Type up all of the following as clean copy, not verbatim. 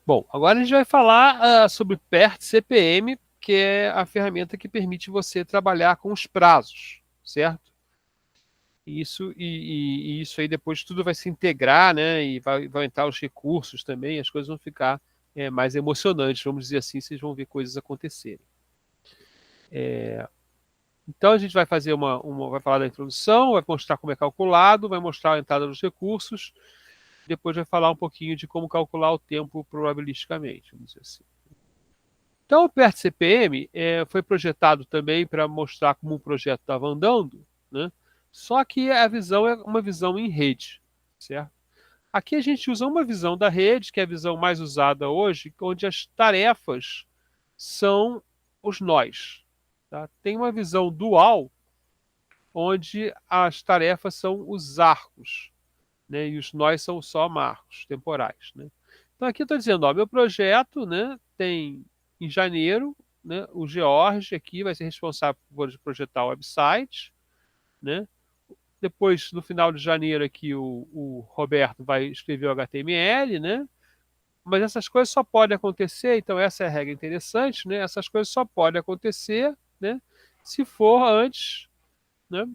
Bom, agora a gente vai falar sobre PERT CPM, que é a ferramenta que permite você trabalhar com os prazos, certo? E isso aí depois tudo vai se integrar, né? E vai entrar os recursos também, as coisas vão ficar mais emocionantes, vamos dizer assim, vocês vão ver coisas acontecerem. Então a gente vai fazer vai falar da introdução, vai mostrar como é calculado, vai mostrar a entrada dos recursos, depois vai falar um pouquinho de como calcular o tempo probabilisticamente, vamos dizer assim. Então o PERT CPM foi projetado também para mostrar como o projeto estava andando, né? Só que a visão é uma visão em rede, certo? Aqui a gente usa uma visão da rede, que é a visão mais usada hoje, onde as tarefas são os nós. Tá? Tem uma visão dual, onde as tarefas são os arcos, né? E os nós são só marcos temporais. Né? Então aqui eu estou dizendo, ó, meu projeto, né, tem em janeiro, né, o George aqui vai ser responsável por projetar o website, né? Depois, no final de janeiro, aqui o Roberto vai escrever o HTML, né? Mas essas coisas só podem acontecer, então essa é a regra interessante, né? Essas coisas só podem acontecer, né? Se for antes, né?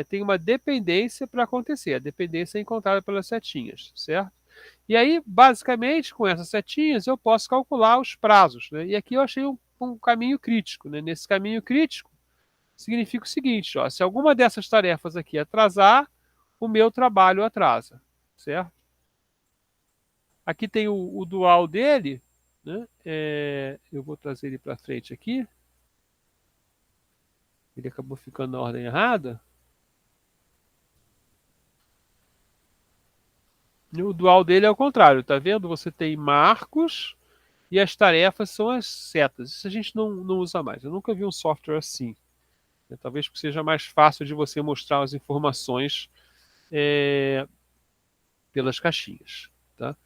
Tem uma dependência para acontecer. A dependência é encontrada pelas setinhas, certo? E aí, basicamente, com essas setinhas, eu posso calcular os prazos, né? E aqui eu achei um caminho crítico, né? Nesse caminho crítico, significa o seguinte, ó, se alguma dessas tarefas aqui atrasar, o meu trabalho atrasa, certo? Aqui tem o dual dele, né? Eu vou trazer ele para frente aqui. Ele acabou ficando na ordem errada. E o dual dele é o contrário, tá vendo? Você tem marcos e as tarefas são as setas. Isso a gente não usa mais. Eu nunca vi um software assim. Talvez seja mais fácil de você mostrar as informações é, pelas caixinhas. Tá?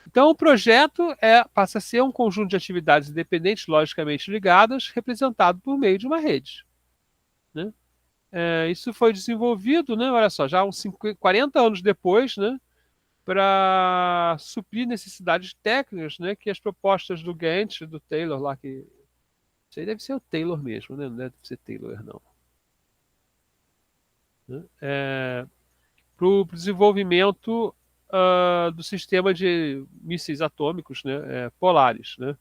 Então, o projeto passa a ser um conjunto de atividades independentes, logicamente ligadas, representado por meio de uma rede. Né? Isso foi desenvolvido, né, olha só, já uns 40 anos depois, né, para suprir necessidades técnicas, né, que as propostas do Gantt, do Taylor lá, que isso aí deve ser o Taylor mesmo, né, não deve ser Taylor, não. Né? Para o desenvolvimento do sistema de mísseis atômicos, né, polares. Né?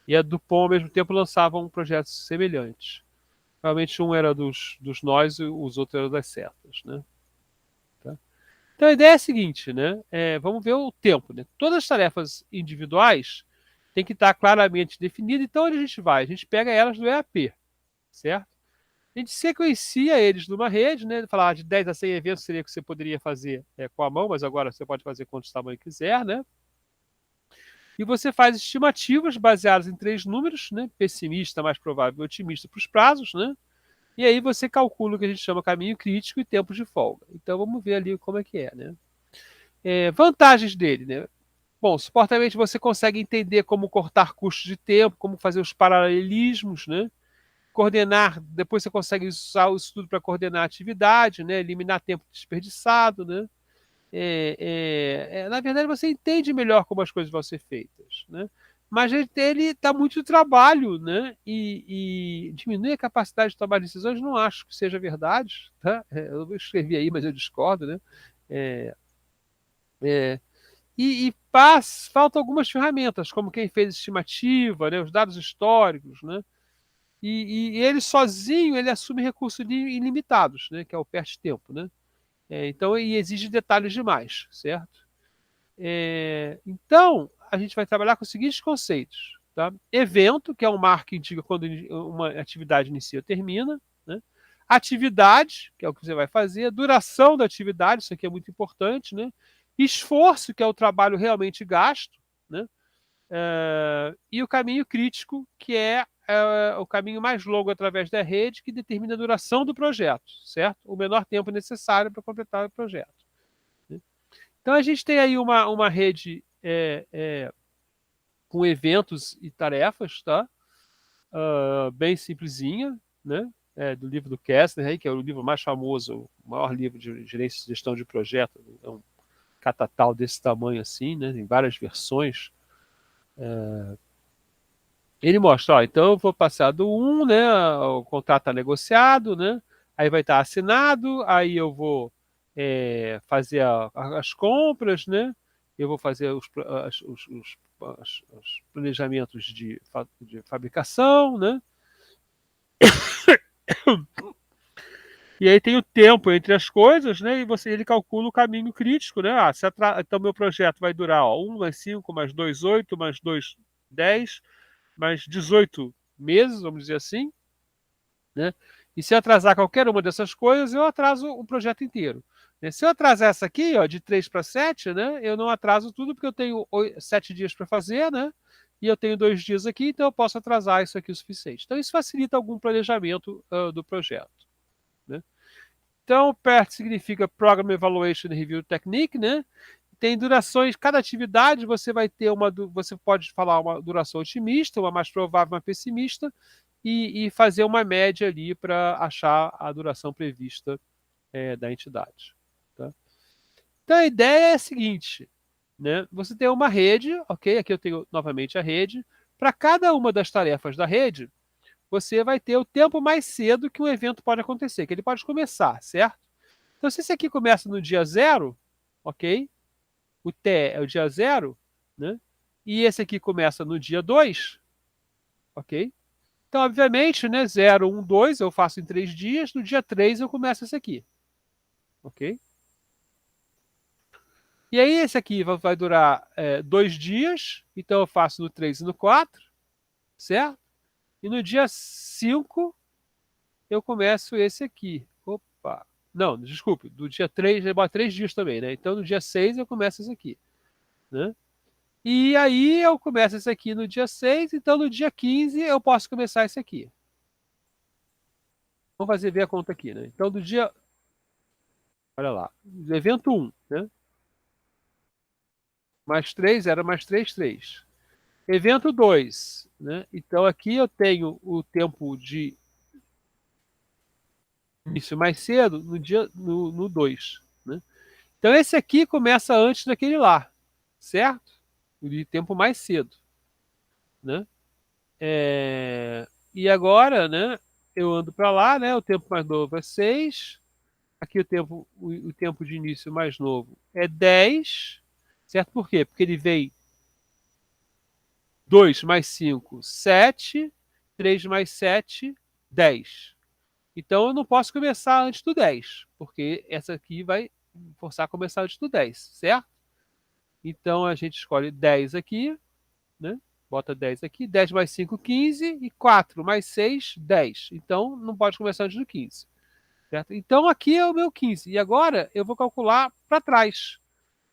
E a Dupont, ao mesmo tempo, lançavam projetos semelhantes. Realmente um era dos nós e os outros eram das setas. Né? Tá? Então a ideia é a seguinte, né? Vamos ver o tempo. Né? Todas as tarefas individuais têm que estar claramente definidas, então onde a gente vai? A gente pega elas do EAP, certo? A gente sequencia eles numa rede, né? Falar de 10 a 100 eventos seria o que você poderia fazer com a mão, mas agora você pode fazer quantos tamanhos quiser, né? E você faz estimativas baseadas em três números, né? Pessimista, mais provável e otimista para os prazos, né? E aí você calcula o que a gente chama caminho crítico e tempo de folga. Então vamos ver ali como é que é, né? Vantagens dele, né? Bom, supostamente você consegue entender como cortar custos de tempo, como fazer os paralelismos, né? Coordenar, depois você consegue usar o estudo para coordenar a atividade, né? Eliminar tempo desperdiçado, né? Na verdade, você entende melhor como as coisas vão ser feitas, né? Mas ele dá muito trabalho, né? E diminui a capacidade de tomar decisões, não acho que seja verdade, tá? Eu escrevi aí, mas eu discordo, né? É, é, faltam algumas ferramentas, como quem fez estimativa, né? Os dados históricos, né? E ele sozinho ele assume recursos ilimitados, né? Que é o PERT-tempo, né? Então, e exige detalhes demais, certo? Então, a gente vai trabalhar com os seguintes conceitos. Tá? Evento, que é um marco que indica quando uma atividade inicia ou termina. Né? Atividade, que é o que você vai fazer. Duração da atividade, isso aqui é muito importante. Né? Esforço, que é o trabalho realmente gasto. Né? E o caminho crítico, que é o caminho mais longo através da rede, que determina a duração do projeto, certo? O menor tempo necessário para completar o projeto. Né? Então a gente tem aí uma rede com eventos e tarefas, tá? Bem simplesinha, né? Do livro do Kessler, aí, que é o livro mais famoso, o maior livro de gerência e gestão de projeto. É um catatal desse tamanho assim, né? Tem várias versões. Ele mostra, ó, então eu vou passar do 1, né? O contrato está negociado, né? Aí vai estar assinado, aí eu vou fazer as compras, né? Eu vou fazer os planejamentos de fabricação, né? E aí tem o tempo entre as coisas, né? E ele calcula o caminho crítico, né? Ah, então meu projeto vai durar, ó, 1 mais 5 mais 2, 8 mais 2, 10 mais 18 meses, vamos dizer assim, né? E se eu atrasar qualquer uma dessas coisas, eu atraso o projeto inteiro. Né? Se eu atrasar essa aqui, ó, de 3 para 7, né? Eu não atraso tudo porque eu tenho 7 dias para fazer, né? E eu tenho 2 dias aqui, então eu posso atrasar isso aqui o suficiente. Então isso facilita algum planejamento do projeto, né? Então, PERT significa Program Evaluation Review Technique, né? Tem durações, cada atividade você vai ter você pode falar uma duração otimista, uma mais provável, uma pessimista, e fazer uma média ali para achar a duração prevista da entidade. Tá? Então a ideia é a seguinte, né? Você tem uma rede, ok? Aqui eu tenho novamente a rede. Para cada uma das tarefas da rede, você vai ter o tempo mais cedo que o evento pode acontecer, que ele pode começar, certo? Então, se esse aqui começa no dia zero, ok? O T é o dia zero, né? E esse aqui começa no dia 2, ok? Então, obviamente, né, 0, 1, 2 eu faço em 3 dias, no dia 3 eu começo esse aqui, ok? E aí esse aqui vai durar 2 dias, então eu faço no 3 e no 4, certo? E no dia 5 eu começo esse aqui. Opa! Não, desculpe, do dia 3, leva 3 dias também, né? Então no dia 6 eu começo esse aqui, né? E aí eu começo esse aqui no dia 6, então no dia 15 eu posso começar esse aqui. Vamos fazer ver a conta aqui, né? Então do dia, olha lá, evento 1, né? Mais 3 era mais 3, 3. Evento 2, né? Então aqui eu tenho o tempo de início mais cedo no 2, né? Então esse aqui começa antes daquele lá, certo? O de tempo mais cedo, né? E agora, né? Eu ando para lá, né? O tempo mais novo é 6. Aqui o tempo de início mais novo é 10, certo? Por quê? Porque ele vem 2 mais 5, 7, 3 mais 7, 10. Então eu não posso começar antes do 10, porque essa aqui vai forçar a começar antes do 10, certo? Então a gente escolhe 10 aqui, né? Bota 10 aqui, 10 mais 5, 15, e 4 mais 6, 10. Então não pode começar antes do 15. Certo? Então aqui é o meu 15. E agora eu vou calcular para trás,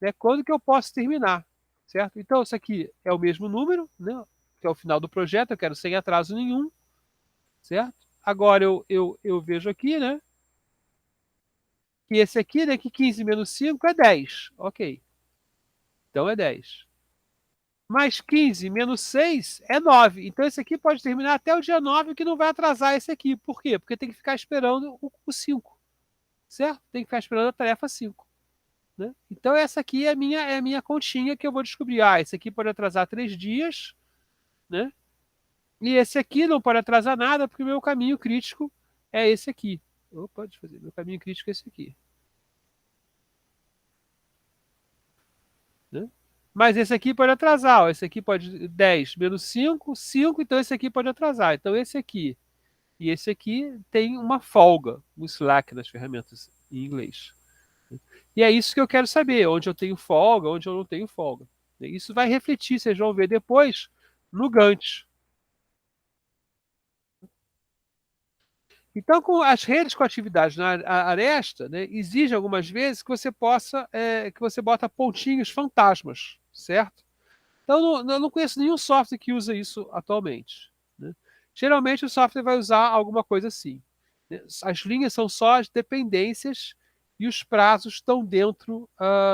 né? Quando que eu posso terminar, certo? Então isso aqui é o mesmo número, né? Que é o final do projeto, eu quero sem atraso nenhum, certo? Agora eu vejo aqui, né? Que esse aqui, né? Que 15 menos 5 é 10. Ok, então é 10. Mais 15 menos 6 é 9. Então esse aqui pode terminar até o dia 9, que não vai atrasar esse aqui. Por quê? Porque tem que ficar esperando o 5, certo? Tem que ficar esperando a tarefa 5. Né? Então essa aqui é a minha continha que eu vou descobrir. Ah, esse aqui pode atrasar 3 dias, né? E esse aqui não pode atrasar nada, porque o meu caminho crítico é esse aqui. Opa, deixa eu fazer. Meu caminho crítico é esse aqui. Né? Mas esse aqui pode atrasar. Ó. Esse aqui pode 10 menos 5, 5, então esse aqui pode atrasar. Então esse aqui e esse aqui tem uma folga, um slack nas ferramentas em inglês. E é isso que eu quero saber, onde eu tenho folga, onde eu não tenho folga. Isso vai refletir, vocês vão ver depois, no Gantt. Então, com as redes com atividades na aresta, né, exige algumas vezes que você bota pontinhos fantasmas, certo? Então, eu não conheço nenhum software que usa isso atualmente. Né? Geralmente, o software vai usar alguma coisa assim. Né? As linhas são só as dependências e os prazos estão dentro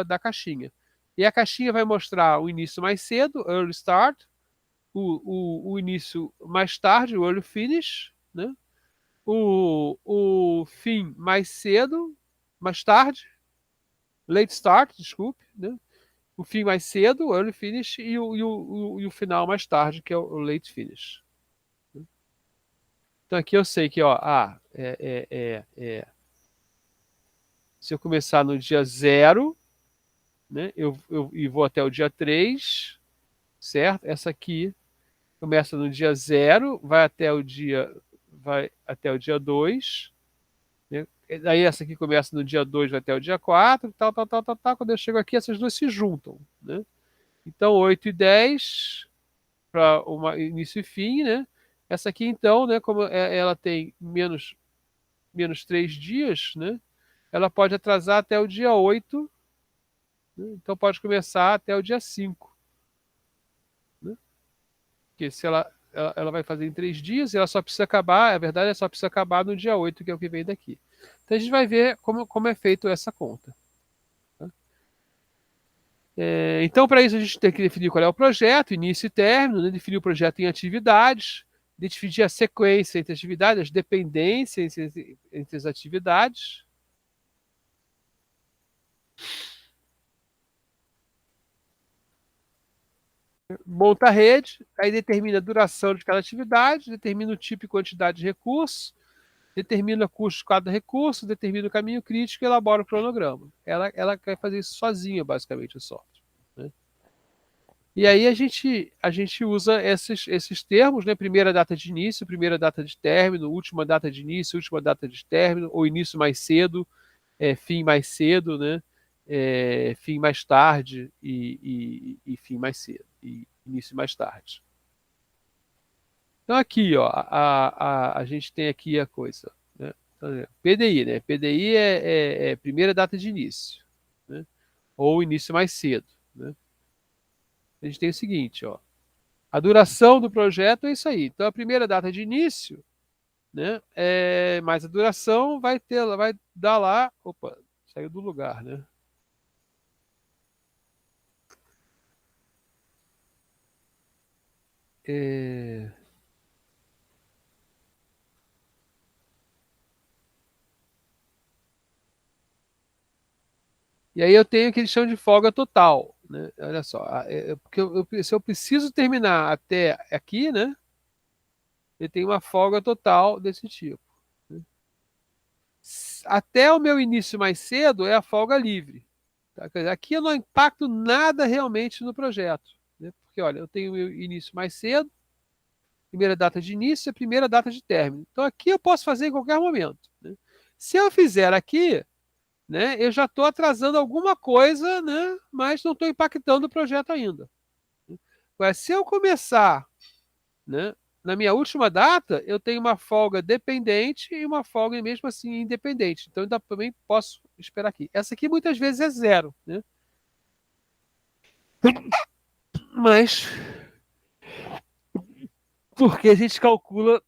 da caixinha. E a caixinha vai mostrar o início mais cedo, early start, o início mais tarde, o early finish, né? O fim mais cedo, mais tarde, late start, desculpe, né? o fim mais cedo, o early finish, e o final mais tarde, que é o late finish. Então aqui eu sei que, ó, se eu começar no dia 0, né, e vou até o dia 3, certo? Essa aqui começa no dia 0, vai até o dia 2, né? Daí essa aqui começa no dia 2, vai até o dia 4, tal, tal, tal, tal, tal. Quando eu chego aqui, essas duas se juntam, né? Então, 8 e 10 para início e fim, né? Essa aqui, então, né, como ela tem menos 3 dias, né? Ela pode atrasar até o dia 8, né? Então pode começar até o dia 5, né? Porque se ela vai fazer em 3 dias, e ela só precisa acabar, a verdade é só precisa acabar no dia 8, que é o que vem daqui. Então a gente vai ver como é feito essa conta. Tá? Então, para isso, a gente tem que definir qual é o projeto, início e término, né? Definir o projeto em atividades, definir a sequência entre atividades, as dependências entre as atividades. Monta a rede, aí determina a duração de cada atividade, determina o tipo e quantidade de recursos, determina o custo de cada recurso, determina o caminho crítico e elabora o cronograma. Ela quer fazer isso sozinha, basicamente, o software. Né? E aí a gente usa esses termos, né? Primeira data de início, primeira data de término, última data de início, última data de término, ou início mais cedo, fim mais cedo, né? Fim mais tarde e fim mais cedo, e início mais tarde. Então aqui, ó, a gente tem aqui a coisa, né? Então, PDI, né? PDI é primeira data de início, né? Ou início mais cedo, né? A gente tem o seguinte, ó, a duração do projeto é isso aí. Então a primeira data de início, né? Mais a duração vai dar lá, opa, saiu do lugar, né? É, E aí eu tenho aquele chão de folga total, né? Olha só, porque se eu preciso terminar até aqui, né? Eu tenho uma folga total desse tipo. Né? Até o meu início mais cedo é a folga livre. Tá? Quer dizer, aqui eu não impacto nada realmente no projeto. Né? Porque, olha, eu tenho o meu início mais cedo, primeira data de início e primeira data de término. Então aqui eu posso fazer em qualquer momento. Né? Se eu fizer aqui, né, eu já estou atrasando alguma coisa, né, mas não estou impactando o projeto ainda. Mas se eu começar, né, na minha última data, eu tenho uma folga dependente e uma folga mesmo assim independente. Então eu também posso esperar aqui. Essa aqui muitas vezes é 0, né? Mas porque a gente calcula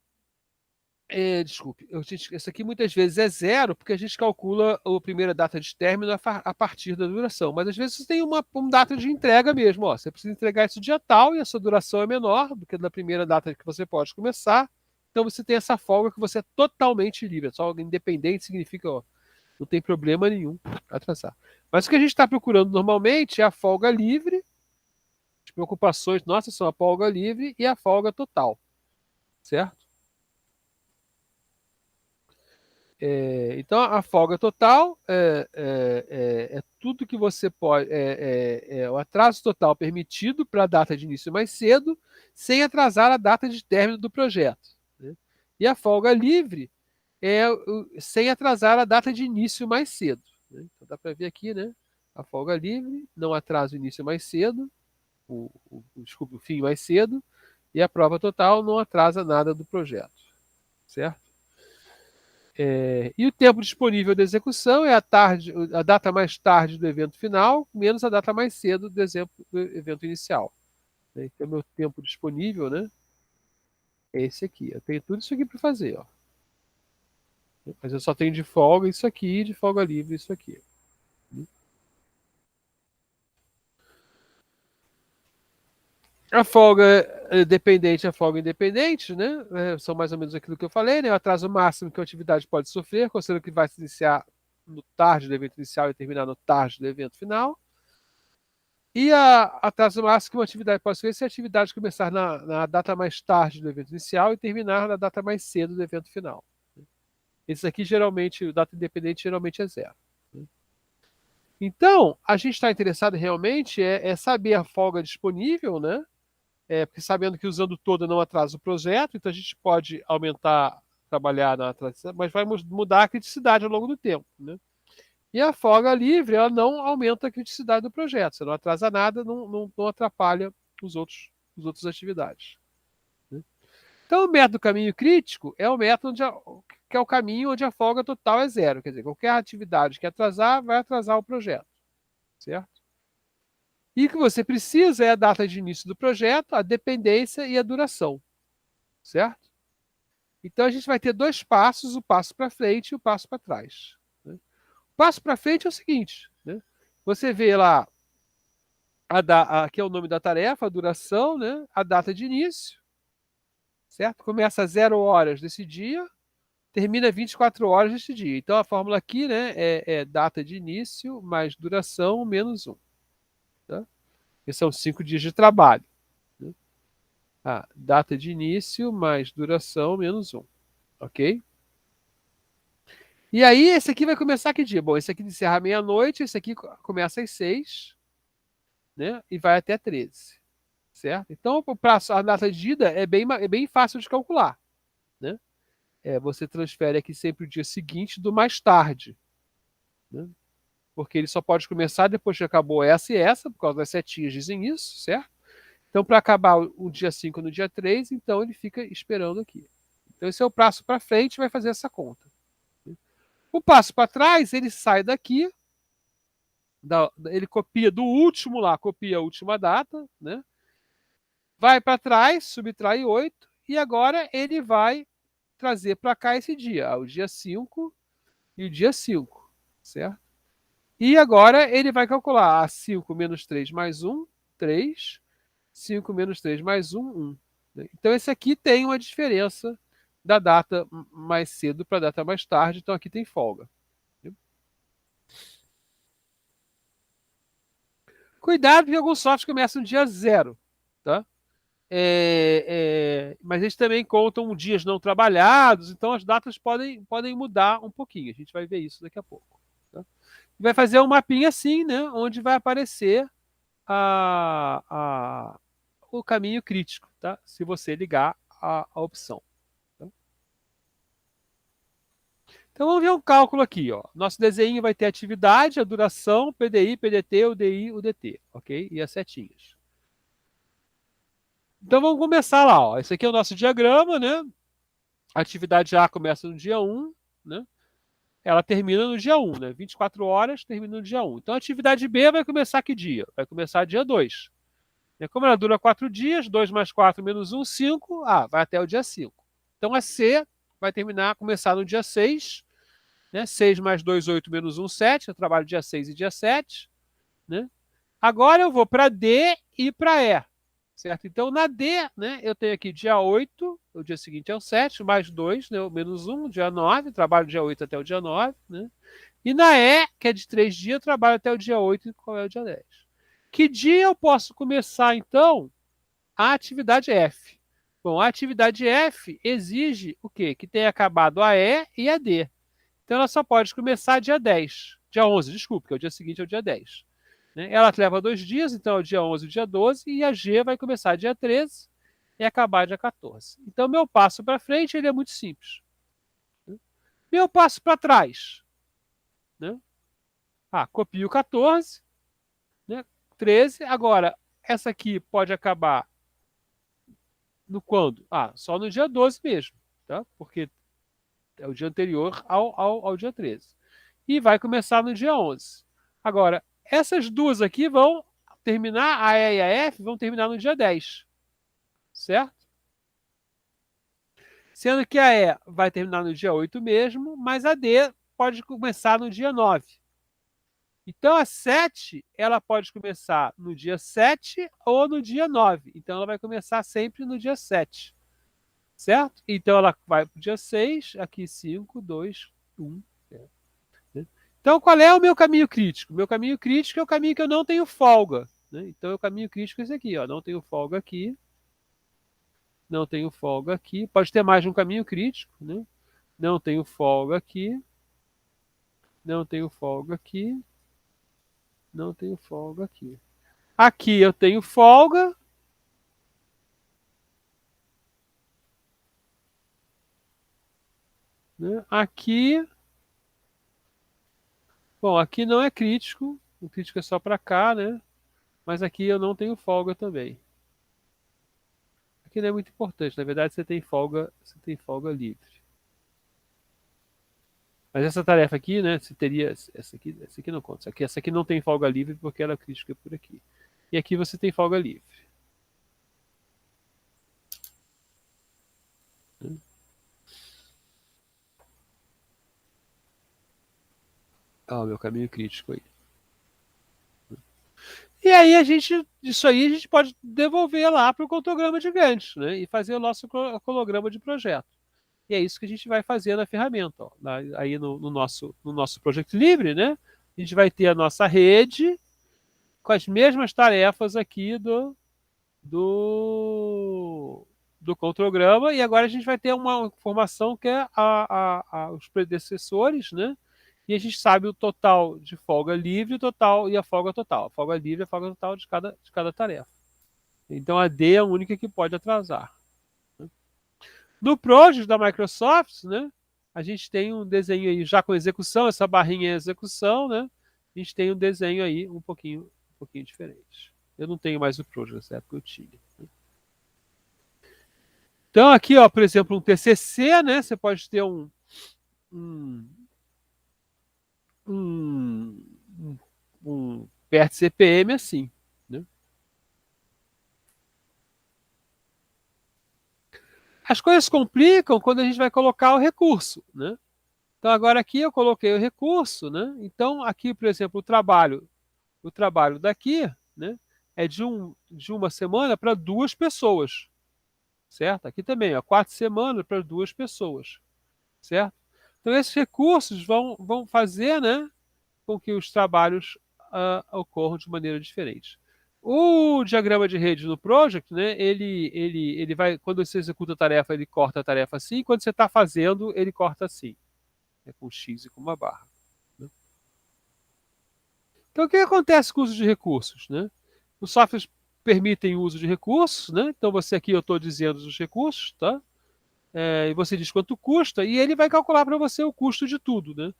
desculpe, isso aqui muitas vezes é 0, porque a gente calcula a primeira data de término a partir da duração. Mas às vezes você tem uma data de entrega mesmo. Ó, você precisa entregar isso dia tal e a sua duração é menor do que da primeira data que você pode começar. Então você tem essa folga que você é totalmente livre. Só independente significa, ó, não tem problema nenhum atrasar. Mas o que a gente está procurando normalmente é a folga livre. As preocupações nossas são a folga livre e a folga total, certo? Então, a folga total é tudo que você pode. O atraso total permitido para a data de início mais cedo, sem atrasar a data de término do projeto. Né? E a folga livre sem atrasar a data de início mais cedo. Né? Então, dá para ver aqui, né? A folga livre não atrasa o início mais cedo, desculpa, o fim mais cedo, e a prova total não atrasa nada do projeto. Certo? E o tempo disponível de execução é a data mais tarde do evento final, menos a data mais cedo do evento inicial. Né? Então, meu tempo disponível, né, é esse aqui. Eu tenho tudo isso aqui para fazer. Ó. Mas eu só tenho de folga isso aqui, de folga livre isso aqui. A folga dependente e a folga independente, né? São mais ou menos aquilo que eu falei, né? O atraso máximo que a atividade pode sofrer, considerando que vai se iniciar no tarde do evento inicial e terminar no tarde do evento final. E atraso máximo que uma atividade pode ser se a atividade começar na data mais tarde do evento inicial e terminar na data mais cedo do evento final. Esse aqui, geralmente, o data independente geralmente é zero. Então, a gente está interessado realmente é saber a folga disponível, né? Porque sabendo que usando toda não atrasa o projeto, então a gente pode aumentar, trabalhar na atração, mas vai mudar a criticidade ao longo do tempo, né? E a folga livre, ela não aumenta a criticidade do projeto. Você não atrasa nada, não atrapalha os outros atividades, né? Então, o método caminho crítico é o método que é o caminho onde a folga total é zero. Quer dizer, qualquer atividade que atrasar, vai atrasar o projeto, certo? E o que você precisa é a data de início do projeto, a dependência e a duração, certo? Então, a gente vai ter dois passos, o passo para frente e o passo para trás, né? O passo para frente é o seguinte, né? Você vê lá, aqui é o nome da tarefa, a duração, né? A data de início, certo? Começa às 0 horas desse dia, termina 24 horas desse dia. Então, a fórmula aqui, né, é data de início mais duração menos 1. Tá? Que são 5 dias de trabalho, né? Data de início mais duração menos 1. Ok? E aí, esse aqui vai começar que dia? Bom, esse aqui encerra meia-noite, esse aqui começa às 6, né? E vai até 13. Certo? Então, a data de ida é bem fácil de calcular, né? Você transfere aqui sempre o dia seguinte do mais tarde, né? Porque ele só pode começar depois que acabou essa e essa, por causa das setinhas dizem isso, certo? Então, para acabar o dia 5 no dia 3, então ele fica esperando aqui. Então, esse é o passo para frente, vai fazer essa conta. O passo para trás, ele sai daqui, ele copia do último lá, copia a última data, né? Vai para trás, subtrai 8, e agora ele vai trazer para cá esse dia, o dia 5 e o dia 5, certo? E agora ele vai calcular 5 menos 3 mais 1, 3, 5 menos 3 mais 1, 1. Então esse aqui tem uma diferença da data mais cedo para a data mais tarde, então aqui tem folga. Cuidado que alguns softwares começam no dia 0, tá? Mas eles também contam dias não trabalhados, então as datas podem mudar um pouquinho. A gente vai ver isso daqui a pouco. Tá? Vai fazer um mapinha assim, né, onde vai aparecer o caminho crítico, tá? Se você ligar a opção. Tá? Então vamos ver um cálculo aqui, ó. Nosso desenho vai ter atividade, a duração, PDI, PDT, UDI, UDT, ok? E as setinhas. Então vamos começar lá, ó. Esse aqui é o nosso diagrama, né? A atividade A começa no dia 1, né? Ela termina no dia 1, né? 24 horas, termina no dia 1. Então a atividade B vai começar que dia? Vai começar dia 2. Como ela dura 4 dias, 2 mais 4 menos 1, 5, vai até o dia 5. Então a C vai começar no dia 6, né? 6 mais 2, 8 menos 1, 7. Eu trabalho dia 6 e dia 7, né? Agora eu vou para D e para E. Certo? Então, na D, né, eu tenho aqui dia 8, o dia seguinte é o 7, mais 2, né, o menos 1, dia 9, trabalho dia 8 até o dia 9, né? E na E, que é de 3 dias, eu trabalho até o dia 8, qual é o dia 10. Que dia eu posso começar, então, a atividade F? Bom, a atividade F exige o quê? Que tenha acabado a E e a D. Então, ela só pode começar dia 10. Dia 11, desculpa, que é o dia seguinte é o dia 10. Ela leva 2 dias, então é o dia 11 e o dia 12, e a G vai começar dia 13 e acabar dia 14. Então, meu passo para frente ele é muito simples. Meu passo para trás, né? Copio 14, né? 13. Agora, essa aqui pode acabar no quando? Só no dia 12 mesmo, tá? Porque é o dia anterior ao dia 13. E vai começar no dia 11. Agora, essas duas aqui vão terminar, a E e a F vão terminar no dia 10. Certo? Sendo que a E vai terminar no dia 8 mesmo, mas a D pode começar no dia 9. Então a 7, ela pode começar no dia 7 ou no dia 9. Então ela vai começar sempre no dia 7. Certo? Então ela vai para o dia 6, aqui 5, 2, 1. Então qual é o meu caminho crítico? Meu caminho crítico é o caminho que eu não tenho folga. né? Então, o caminho crítico é esse aqui, ó, não tenho folga aqui, não tenho folga aqui, pode ter mais de um caminho crítico, né? Não tenho folga aqui, não tenho folga aqui, não tenho folga aqui. Aqui eu tenho folga, né? Aqui, bom, aqui não é crítico, o crítico é só para cá, né? Mas aqui eu não tenho folga também. Aqui não é muito importante, na verdade você tem folga livre. Mas essa tarefa aqui, né, você teria essa aqui não conta. Essa aqui não tem folga livre porque ela é crítica por aqui. E aqui você tem folga livre. Né? Ó, meu caminho crítico aí. E aí isso aí a gente pode devolver lá para o contrograma de Gantt, né? E fazer o nosso cronograma de projeto. E é isso que a gente vai fazer na ferramenta. Ó. Aí no nosso Project Libre, né? A gente vai ter a nossa rede com as mesmas tarefas aqui do, do contrograma, e agora a gente vai ter uma informação que é os predecessores, né? E a gente sabe o total de folga livre e a folga total. A folga livre e a folga total de cada tarefa. Então a D é a única que pode atrasar. No Project da Microsoft, né? A gente tem um desenho aí já com execução, essa barrinha é execução, né? A gente tem um desenho aí um pouquinho diferente. Eu não tenho mais o Project, nessa época eu tinha. Então, aqui, ó, por exemplo, um TCC, né? Você pode ter um, um, um PERT CPM assim, né? As coisas complicam quando a gente vai colocar o recurso, né? Então, agora aqui eu coloquei o recurso, né? Então, aqui, por exemplo, o trabalho daqui, né? É de uma semana para duas pessoas, certo? Aqui também, ó, 4 semanas para duas pessoas, certo? Então, esses recursos vão fazer, né? Com que os trabalhos ocorram de maneira diferente. O diagrama de rede no project, né, ele vai, quando você executa a tarefa, ele corta a tarefa assim, quando você está fazendo, ele corta assim, né, com X e com uma barra. Né? Então, o que acontece com o uso de recursos? Né? Os softwares permitem o uso de recursos, né? Então, você aqui eu estou dizendo os recursos, tá? E você diz quanto custa, e ele vai calcular para você o custo de tudo. Né?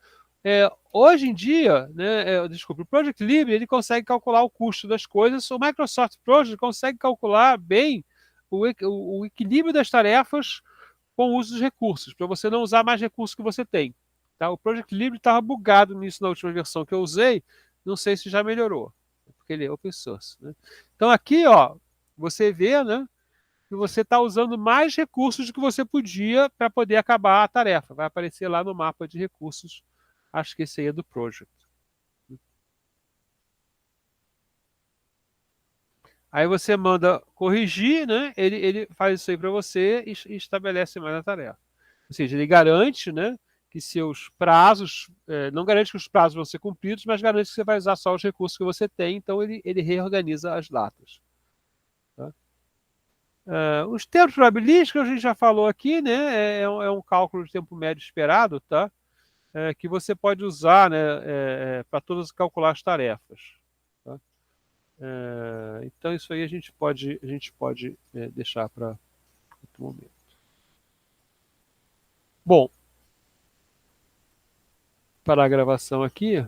Hoje em dia, né, desculpa, o Project Libre ele consegue calcular o custo das coisas, o Microsoft Project consegue calcular bem o equilíbrio das tarefas com o uso dos recursos, para você não usar mais recursos que você tem. Tá? O Project Libre estava bugado nisso na última versão que eu usei, não sei se já melhorou, porque ele é open source. Né? Então aqui, ó, você vê, né, que você está usando mais recursos do que você podia para poder acabar a tarefa. Vai aparecer lá no mapa de recursos. Acho que esse aí é do Project. Aí você manda corrigir, né? Ele faz isso aí para você e estabelece mais a tarefa. Ou seja, ele garante, né, que seus prazos, não garante que os prazos vão ser cumpridos, mas garante que você vai usar só os recursos que você tem, então ele reorganiza as datas. Tá? Os tempos probabilísticos, a gente já falou aqui, né? É um cálculo de tempo médio esperado, tá? Que você pode usar, né, para todas calcular as tarefas. Tá? Então isso aí a gente pode deixar para outro momento. Bom, para a gravação aqui,